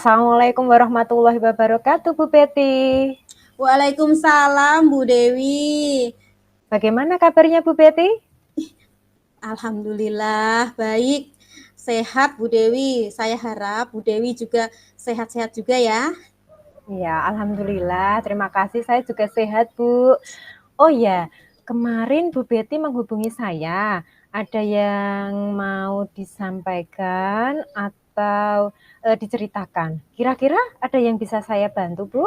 Assalamualaikum warahmatullahi wabarakatuh, Bu Betty. Waalaikumsalam Bu Dewi. Bagaimana kabarnya Bu Betty? Alhamdulillah baik, sehat Bu Dewi. Saya harap Bu Dewi juga sehat-sehat juga ya. Ya, alhamdulillah. Terima kasih. Saya juga sehat, Bu. Oh ya, kemarin Bu Betty menghubungi saya. Ada yang mau disampaikan atau diceritakan? Kira-kira ada yang bisa saya bantu, Bu?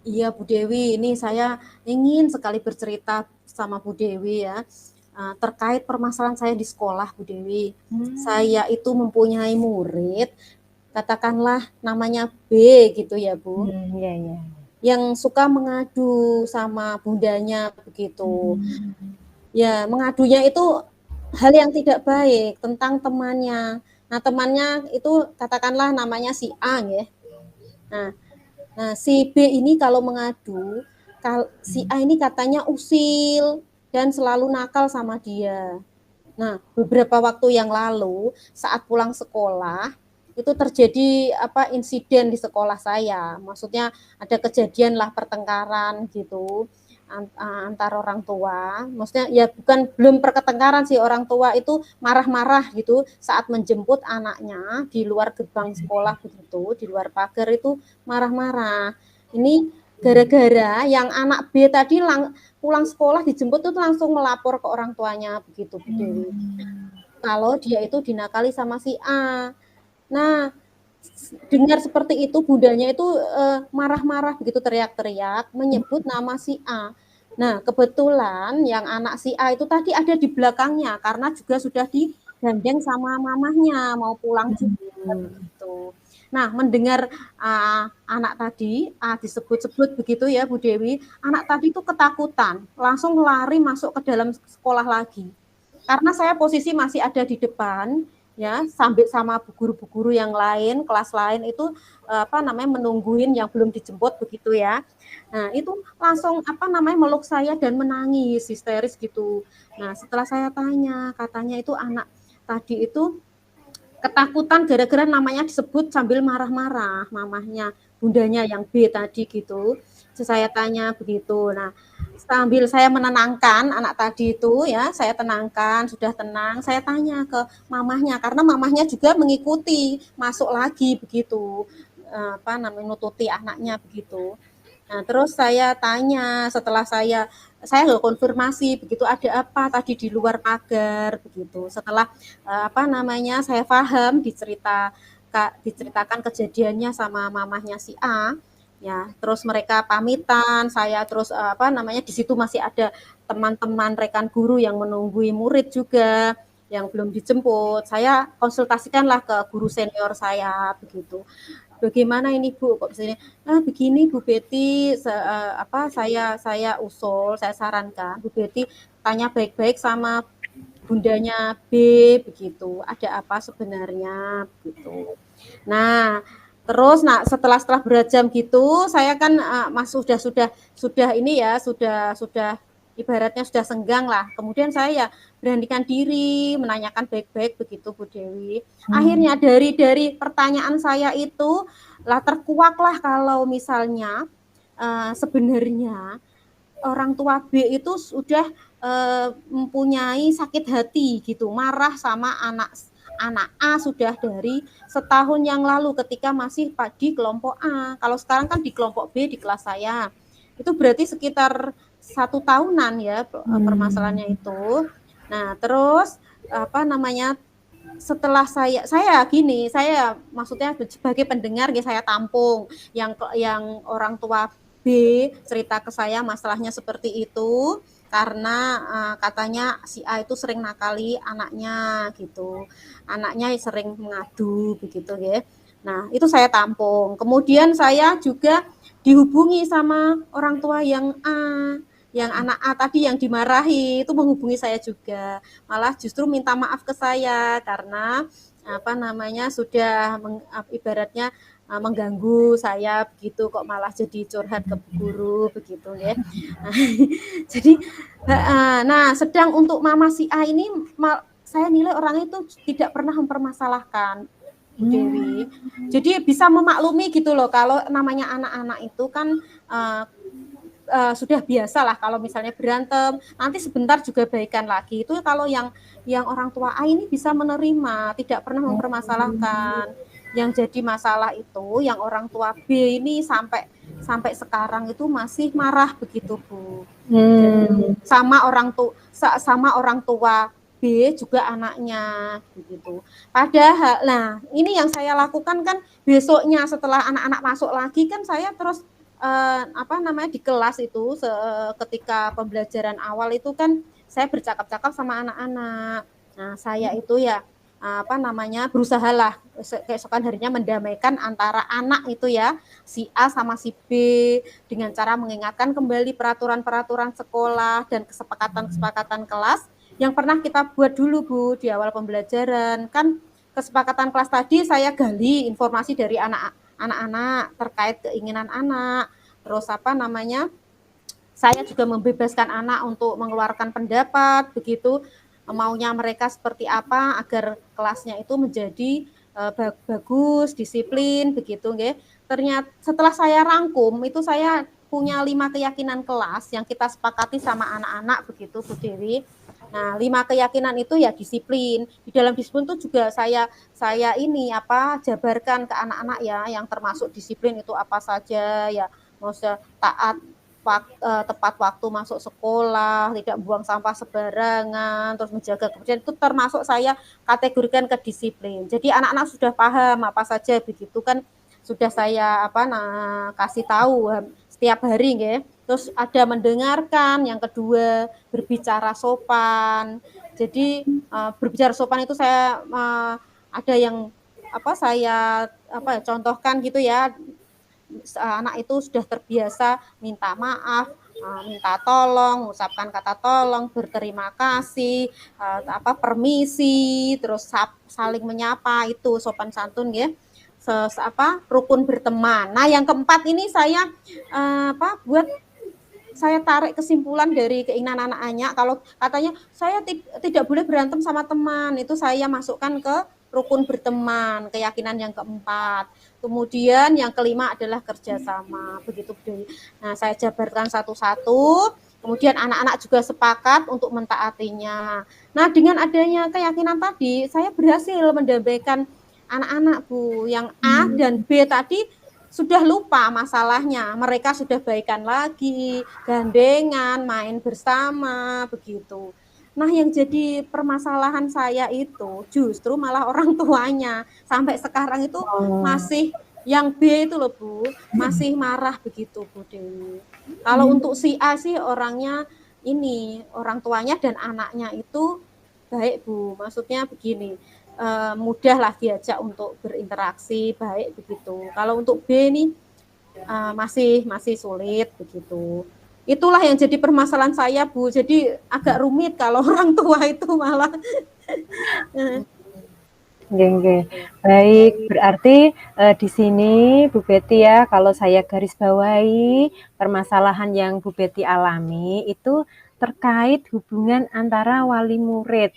Iya Bu Dewi, ini saya ingin sekali bercerita sama Bu Dewi ya. Terkait permasalahan saya di sekolah Bu Dewi. Saya itu mempunyai murid, katakanlah namanya B gitu ya Bu, Ya, ya. yang suka mengadu sama bundanya begitu. Ya, mengadunya itu hal yang tidak baik tentang temannya. Nah, temannya itu katakanlah namanya si A ya. Nah, si B ini kalau mengadu, si A ini katanya usil dan selalu nakal sama dia. Nah, beberapa waktu yang lalu saat pulang sekolah itu terjadi insiden di sekolah saya. Maksudnya ada kejadian lah pertengkaran gitu antar orang tua. Maksudnya ya belum pertengkaran sih, orang tua itu marah-marah gitu saat menjemput anaknya di luar gerbang sekolah begitu, di luar pagar itu marah-marah. Ini gara-gara yang anak B tadi pulang sekolah dijemput itu langsung melapor ke orang tuanya begitu Bu Dewi. Kalau dia itu dinakali sama si A. Nah, dengar seperti itu bundanya itu marah-marah begitu, teriak-teriak menyebut nama si A. Nah, kebetulan yang anak si A itu tadi ada di belakangnya karena juga sudah digandeng sama mamahnya mau pulang juga begitu. Nah, mendengar anak tadi disebut-sebut begitu ya Bu Dewi, anak tadi itu ketakutan, langsung lari masuk ke dalam sekolah lagi. Karena saya posisi masih ada di depan, ya, sambil sama guru-guru yang lain, kelas lain itu menungguin yang belum dijemput begitu ya. Nah, itu langsung meluk saya dan menangis histeris gitu. Nah, setelah saya tanya, katanya itu anak tadi itu ketakutan gara-gara namanya disebut sambil marah-marah mamahnya, bundanya yang B tadi gitu. Saya tanya begitu. Nah, sambil saya menenangkan anak tadi itu ya, saya tenangkan, sudah tenang, saya tanya ke mamahnya karena mamahnya juga mengikuti masuk lagi begitu. Nututi anaknya begitu. Nah, terus saya tanya setelah saya konfirmasi begitu, ada apa tadi di luar pagar begitu. Setelah saya paham diceritakan kejadiannya sama mamahnya si A, ya. Terus mereka pamitan, saya terus di situ masih ada teman-teman rekan guru yang menunggui murid juga yang belum dijemput. Saya konsultasikanlah ke guru senior saya begitu. Bagaimana ini Bu, kok misalnya, begini Bu Betty, saya usul, saya sarankan Bu Betty tanya baik-baik sama bundanya B begitu, ada apa sebenarnya begitu. Nah, terus setelah berjam gitu, saya kan sudah ini ya, sudah ibaratnya sudah senggang lah. Kemudian saya beranikan diri menanyakan baik-baik begitu Bu Dewi. Akhirnya dari pertanyaan saya itu lah terkuaklah kalau misalnya sebenarnya orang tua B itu sudah mempunyai sakit hati gitu, marah sama anak A sudah dari setahun yang lalu ketika masih di kelompok A. Kalau sekarang kan di kelompok B di kelas saya. Itu berarti sekitar 1 tahunan ya permasalahannya itu. Nah, terus setelah saya maksudnya sebagai pendengar ya, saya tampung yang orang tua B cerita ke saya masalahnya seperti itu karena katanya si A itu sering nakali anaknya gitu. Anaknya sering mengadu begitu ya. Nah, itu saya tampung. Kemudian saya juga dihubungi sama orang tua yang A, yang anak A tadi yang dimarahi itu menghubungi saya juga. Malah justru minta maaf ke saya karena sudah ibaratnya mengganggu saya begitu, kok malah jadi curhat ke guru begitu ya. Jadi sedang untuk mama si A ini saya nilai orangnya itu tidak pernah mempermasalahkan. Bu Dewi. Jadi bisa memaklumi gitu loh, kalau namanya anak-anak itu kan sudah biasa lah kalau misalnya berantem, nanti sebentar juga baikan lagi. Itu kalau yang orang tua A ini bisa menerima, tidak pernah mempermasalahkan. Yang jadi masalah itu yang orang tua B ini sampai sekarang itu masih marah begitu, Bu. Jadi sama orang tua B juga anaknya begitu. Padahal, nah ini yang saya lakukan kan besoknya setelah anak-anak masuk lagi kan saya terus di kelas itu ketika pembelajaran awal itu kan saya bercakap-cakap sama anak-anak. Nah saya itu ya berusahalah keesokan harinya mendamaikan antara anak itu ya, si A sama si B, dengan cara mengingatkan kembali peraturan-peraturan sekolah dan kesepakatan-kesepakatan kelas yang pernah kita buat dulu, Bu, di awal pembelajaran. Kan kesepakatan kelas tadi saya gali informasi dari anak-anak terkait keinginan anak. Terus saya juga membebaskan anak untuk mengeluarkan pendapat, begitu maunya mereka seperti apa agar kelasnya itu menjadi bagus, disiplin, begitu nggih. Ternyata setelah saya rangkum itu saya punya 5 keyakinan kelas yang kita sepakati sama anak-anak begitu, Bu Dewi. Nah, 5 keyakinan itu ya disiplin. Di dalam disiplin itu juga saya jabarkan ke anak-anak ya, yang termasuk disiplin itu apa saja ya. Maksudnya taat tepat waktu masuk sekolah, tidak buang sampah sembarangan, terus menjaga kebersihan, itu termasuk saya kategorikan ke disiplin. Jadi anak-anak sudah paham apa saja begitu kan, sudah saya kasih tahu setiap hari nggih. Terus ada mendengarkan, yang kedua berbicara sopan. Jadi berbicara sopan itu saya ada yang saya contohkan gitu ya. Anak itu sudah terbiasa minta maaf, minta tolong, mengucapkan kata tolong, berterima kasih, permisi, terus saling menyapa, itu sopan santun ya. Rukun berteman. Nah, yang keempat ini saya saya tarik kesimpulan dari keinginan anak-anak, kalau katanya saya tidak boleh berantem sama teman, itu saya masukkan ke rukun berteman, keyakinan yang keempat. Kemudian yang kelima adalah kerjasama, begitu. Nah, saya jabarkan satu-satu. Kemudian anak-anak juga sepakat untuk mentaatinya. Nah, dengan adanya keyakinan tadi, saya berhasil mendamaikan anak-anak, Bu. Yang A dan B tadi sudah lupa masalahnya. Mereka sudah baikan lagi, gandengan, main bersama, begitu. Nah, yang jadi permasalahan saya itu justru malah orang tuanya. Sampai sekarang itu masih yang B itu loh, Bu, masih marah begitu, Bu Dewi. Kalau untuk si A sih orangnya ini, orang tuanya dan anaknya itu baik, Bu. Maksudnya begini, mudahlah diajak untuk berinteraksi, baik begitu. Kalau untuk B ini masih sulit begitu. Itulah yang jadi permasalahan saya, Bu. Jadi agak rumit kalau orang tua itu malah. Nggih. Baik, berarti di sini Bu Betty ya, kalau saya garis bawahi permasalahan yang Bu Betty alami itu terkait hubungan antara wali murid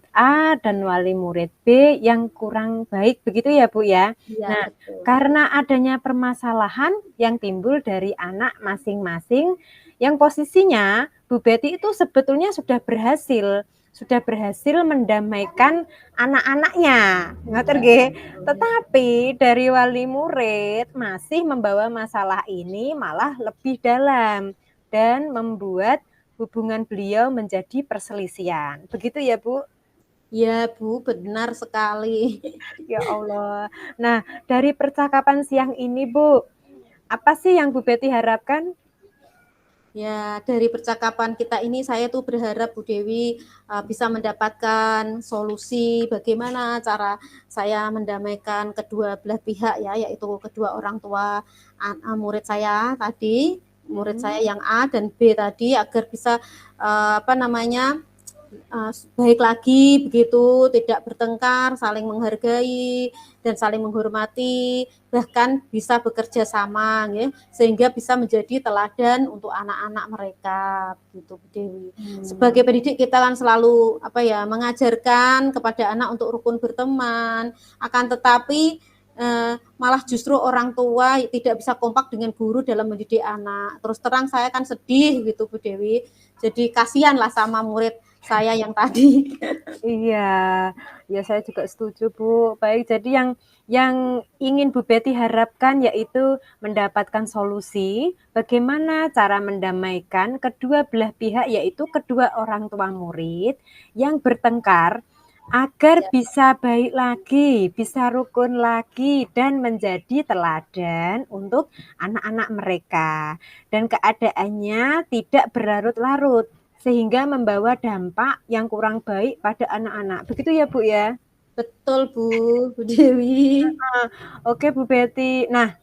A dan wali murid B yang kurang baik, begitu ya, Bu ya? Ya, nah, betul. Karena adanya permasalahan yang timbul dari anak masing-masing, yang posisinya Bu Betty itu sebetulnya sudah berhasil mendamaikan anak-anaknya, ngoten nggih. Tetapi dari wali murid masih membawa masalah ini malah lebih dalam dan membuat hubungan beliau menjadi perselisihan. Begitu ya, Bu? Ya, Bu, benar sekali. Ya Allah. Nah, dari percakapan siang ini, Bu, apa sih yang Bu Betty harapkan? Ya, dari percakapan kita ini saya tuh berharap Bu Dewi bisa mendapatkan solusi bagaimana cara saya mendamaikan kedua belah pihak ya, yaitu kedua orang tua murid saya tadi, murid saya yang A dan B tadi, agar bisa baik lagi begitu, tidak bertengkar, saling menghargai dan saling menghormati, bahkan bisa bekerja sama nggih, sehingga bisa menjadi teladan untuk anak-anak mereka gitu Bu Dewi. Sebagai pendidik kita kan selalu mengajarkan kepada anak untuk rukun berteman, akan tetapi malah justru orang tua tidak bisa kompak dengan guru dalam mendidik anak. Terus terang saya kan sedih gitu Bu Dewi. Jadi kasihan lah sama murid saya yang tadi. Iya, ya saya juga setuju Bu. Baik, jadi yang ingin Bu Betty harapkan yaitu mendapatkan solusi bagaimana cara mendamaikan kedua belah pihak yaitu kedua orang tua murid yang bertengkar agar Ya, bisa baik lagi, bisa rukun lagi dan menjadi teladan untuk anak-anak mereka. Dan keadaannya tidak berlarut-larut sehingga membawa dampak yang kurang baik pada anak-anak. Begitu ya, Bu, ya? betul Bu Dewi. Oke, Bu Betty. Nah,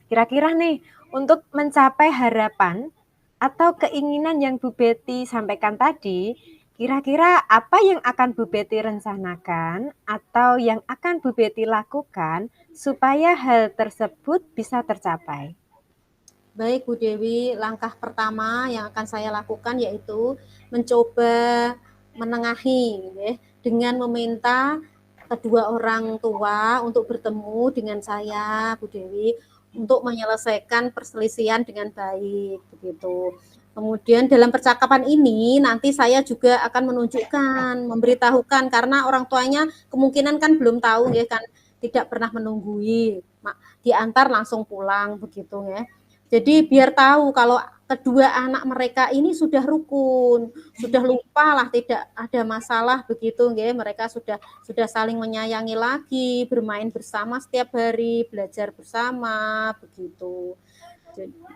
kira-kira nih, untuk mencapai harapan atau keinginan yang Bu Betty sampaikan tadi, kira-kira apa yang akan Bu Betty rencanakan atau yang akan Bu Betty lakukan supaya hal tersebut bisa tercapai? Baik Bu Dewi, langkah pertama yang akan saya lakukan yaitu mencoba menengahi dengan meminta kedua orang tua untuk bertemu dengan saya Bu Dewi untuk menyelesaikan perselisihan dengan baik begitu. Kemudian dalam percakapan ini nanti saya juga akan menunjukkan, memberitahukan karena orang tuanya kemungkinan kan belum tahu ya kan tidak pernah menunggui, diantar langsung pulang begitu ya. Jadi biar tahu kalau kedua anak mereka ini sudah rukun, sudah lupa lah tidak ada masalah begitu nggih, mereka sudah saling menyayangi lagi, bermain bersama setiap hari, belajar bersama begitu.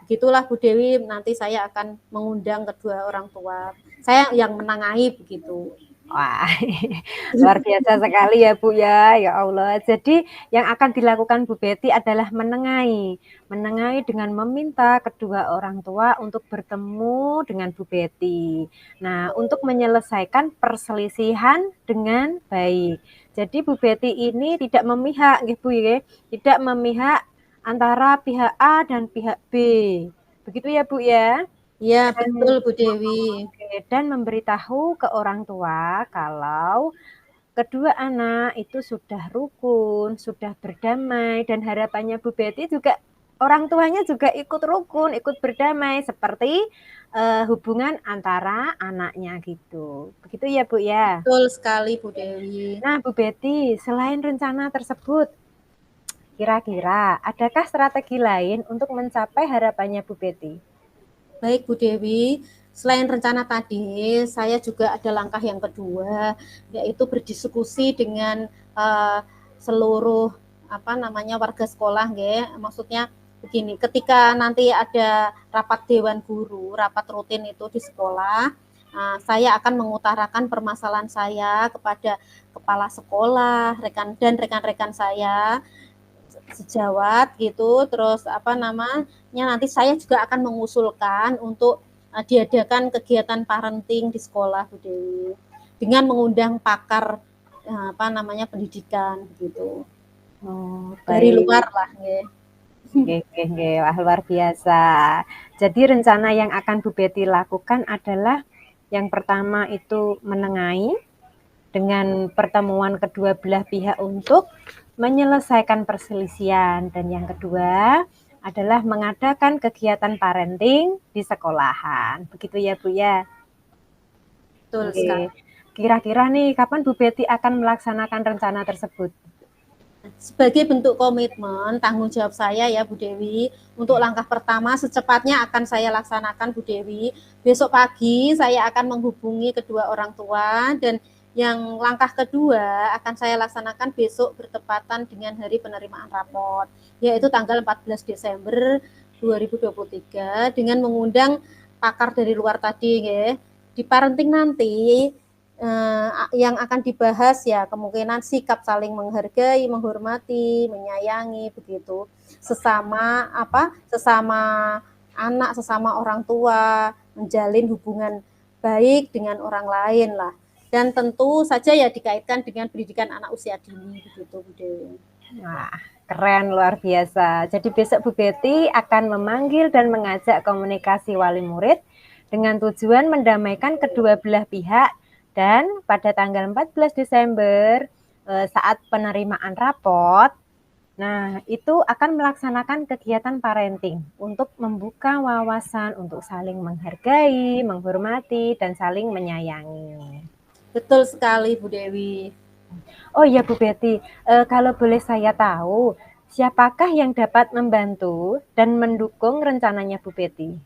Begitulah Bu Dewi, nanti saya akan mengundang kedua orang tua. Saya yang menengahi begitu. Wah, luar biasa sekali ya, Bu, ya. Ya Allah. Jadi yang akan dilakukan Bu Betty adalah menengahi. Menengahi dengan meminta kedua orang tua untuk bertemu dengan Bu Betty. Nah, untuk menyelesaikan perselisihan dengan baik. Jadi Bu Betty ini tidak memihak, nggih, Bu, ya. Tidak memihak antara pihak A dan pihak B. Begitu ya, Bu, ya? Iya, Dan betul Bu Dewi. dan memberitahu ke orang tua kalau kedua anak itu sudah rukun, sudah berdamai dan harapannya Bu Betty juga orang tuanya juga ikut rukun, ikut berdamai seperti hubungan antara anaknya gitu. Begitu ya, Bu, ya? Betul sekali Bu Dewi. Nah, Bu Betty, selain rencana tersebut, kira-kira adakah strategi lain untuk mencapai harapannya Bu Betty? Baik Bu Dewi, selain rencana tadi, saya juga ada langkah yang kedua, yaitu berdiskusi dengan seluruh warga sekolah, maksudnya begini, ketika nanti ada rapat dewan guru, rapat rutin itu di sekolah, saya akan mengutarakan permasalahan saya kepada kepala sekolah, rekan-rekan saya sejawat gitu, terus nanti saya juga akan mengusulkan untuk diadakan kegiatan parenting di sekolah Bu Dewi dengan mengundang pakar pendidikan gitu Oh, dari baik. luar lah ya. Nggih, wah luar biasa. Jadi rencana yang akan Bu Betty lakukan adalah yang pertama itu menengahi dengan pertemuan kedua belah pihak untuk menyelesaikan perselisihan dan yang kedua adalah mengadakan kegiatan parenting di sekolahan. Begitu ya, Bu, ya? Betul sekali. Nggih. Kira-kira nih kapan Bu Betty akan melaksanakan rencana tersebut? Sebagai bentuk komitmen tanggung jawab saya ya Bu Dewi, untuk langkah pertama secepatnya akan saya laksanakan Bu Dewi. Besok pagi saya akan menghubungi kedua orang tua dan yang langkah kedua akan saya laksanakan besok bertepatan dengan hari penerimaan raport, yaitu tanggal 14 Desember 2023 dengan mengundang pakar dari luar tadi ya. Di parenting nanti yang akan dibahas ya kemungkinan sikap saling menghargai, menghormati, menyayangi begitu sesama anak, sesama orang tua, menjalin hubungan baik dengan orang lain lah. dan tentu saja ya dikaitkan dengan pendidikan anak usia dini begitu Bu Dewi. Wah, keren luar biasa. Jadi besok Bu Betty akan memanggil dan mengajak komunikasi wali murid dengan tujuan mendamaikan kedua belah pihak dan pada tanggal 14 Desember saat penerimaan raport, nah itu akan melaksanakan kegiatan parenting untuk membuka wawasan untuk saling menghargai, menghormati, dan saling menyayangi. Betul sekali Bu Dewi. Oh iya Bu Betty, kalau boleh saya tahu, siapakah yang dapat membantu dan mendukung rencananya Bu Betty?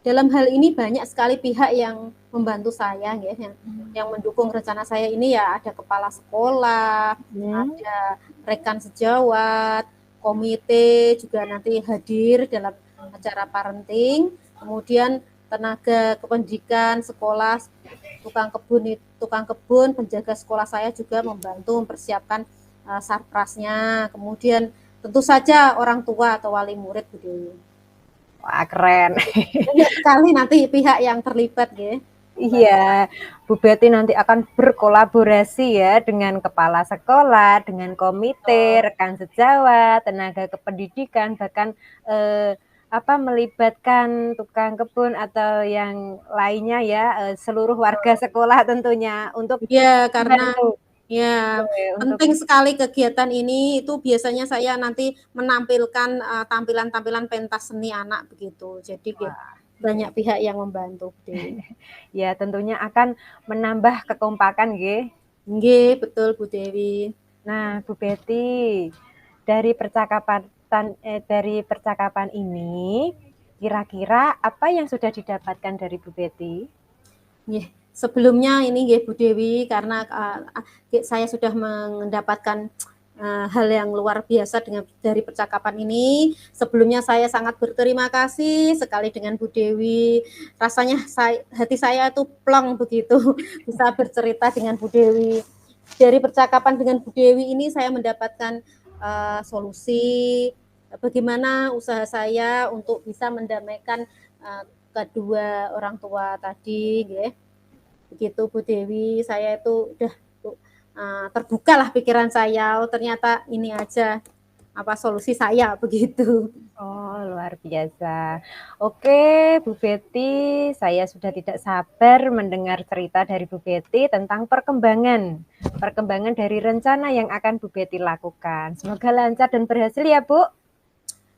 Dalam hal ini banyak sekali pihak yang membantu saya ya, yang mendukung rencana saya ini ya ada kepala sekolah, ada rekan sejawat, komite juga nanti hadir dalam acara parenting, kemudian tenaga kependidikan sekolah, tukang kebun, penjaga sekolah saya juga membantu mempersiapkan sarprasnya, kemudian tentu saja orang tua atau wali murid Bu Dewi. Wah, keren. Banyak sekali nanti pihak yang terlibat ya. Iya, Bu Betty nanti akan berkolaborasi ya dengan kepala sekolah, dengan komite, rekan sejawat, tenaga kependidikan, bahkan melibatkan tukang kebun atau yang lainnya ya, seluruh warga sekolah tentunya untuk ya karena membantu. ya Untuk penting sekali kegiatan ini, itu biasanya saya nanti menampilkan tampilan-tampilan pentas seni anak begitu. Jadi banyak pihak yang membantu. ya tentunya akan menambah kekompakan nggih. Nggih, betul Bu Dewi. Nah, Bu Betty, dari percakapan ini, kira-kira apa yang sudah didapatkan dari Bu Betty? Nggih, sebelumnya ini nggih Bu Dewi, karena saya sudah mendapatkan hal yang luar biasa dari percakapan ini. Sebelumnya saya sangat berterima kasih sekali dengan Bu Dewi. Rasanya hati saya itu plong begitu bisa bercerita dengan Bu Dewi. Dari percakapan dengan Bu Dewi ini saya mendapatkan solusi bagaimana usaha saya untuk bisa mendamaikan kedua orang tua tadi, ya. Begitu Bu Dewi, saya itu udah terbukalah pikiran saya. Oh, ternyata ini aja solusi saya begitu. Oh, luar biasa. Oke, Bu Betty, saya sudah tidak sabar mendengar cerita dari Bu Betty tentang perkembangan dari rencana yang akan Bu Betty lakukan. Semoga lancar dan berhasil ya, Bu.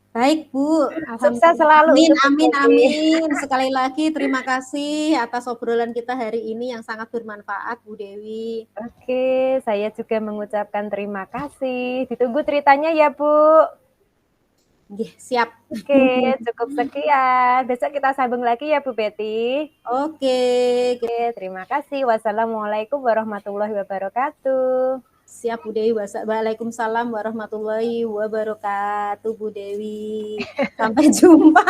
Baik Bu, sukses selalu. Amin. Sekali lagi terima kasih atas obrolan kita hari ini yang sangat bermanfaat Bu Dewi. Oke, saya juga mengucapkan terima kasih. Ditunggu ceritanya ya Bu. Siap. Oke, cukup sekian. Besok kita sambung lagi ya Bu Betty. Oke, terima kasih. Wassalamualaikum warahmatullahi wabarakatuh. Siap Bu Dewi. Waalaikumsalam warahmatullahi wabarakatuh Bu Dewi. Sampai jumpa.